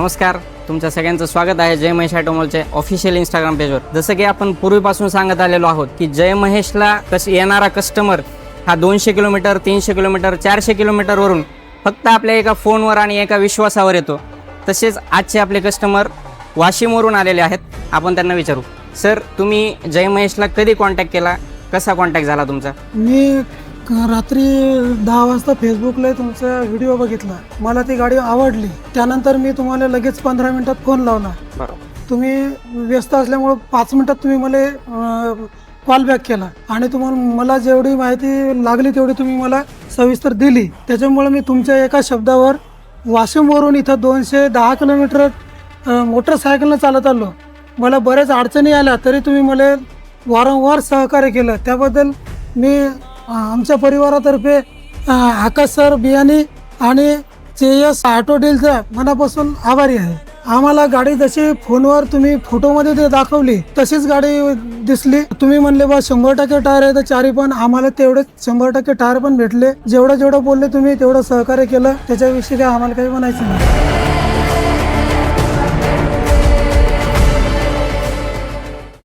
नमस्कार, तुमच्या सगळ्यांचं स्वागत आहे जय महेश ऑटोमोलच्या ऑफिशियल इंस्टाग्राम पेजवर। जसं की आपण पूर्वीपासून सांगत आलेलो आहोत की जय महेशला येणारा कस्टमर हा 200 किलोमीटर 300 किलोमीटर 400 किलोमीटरवरून फक्त आपल्या एका फोनवर आणि एका विश्वासावर येतो। तसेच आजचे आपले कस्टमर वाशिमवरून आलेले आहेत। आपण त्यांना विचारू, सर तुम्ही जय महेशला कधी कॉन्टॅक्ट केला, कसा कॉन्टॅक्ट झाला तुमचा? मी रात्री 10 वाजता फेसबुकला तुमचा व्हिडिओ बघितला, मला ती गाडी आवडली। त्यानंतर मी तुम्हाला लगेच 15 मिनिटात फोन लावला। बरोबर, तुम्ही व्यस्त असल्यामुळे 5 मिनिटात तुम्ही मला कॉल बॅक केला आणि तुम्हाला मला जेवढी माहिती लागली तेवढी तुम्ही मला सविस्तर दिली। त्याच्यामुळे मी तुमच्या एका शब्दावर वाशिमवरून इथं 210 किलोमीटर मोटरसायकलनं चालत आलो। मला बऱ्याच अडचणी आल्या तरी तुम्ही मला वारंवार सहकार्य केलं, त्याबद्दल मी आमच्या परिवारातर्फे आकाश सर, बियाणी आणि JS ऑटो डीलचा मनापासून आभारी आहे। आम्हाला गाडी जशी फोनवर तुम्ही फोटोमध्ये ते दाखवली तशीच गाडी दिसली। तुम्ही म्हणले बा 100% टायर आहे तर चारी पण आम्हाला तेवढे 100% टायर पण भेटले। जेवढं बोलले तुम्ही तेवढं सहकार्य केलं, त्याच्याविषयी काय आम्हाला काही म्हणायचं नाही।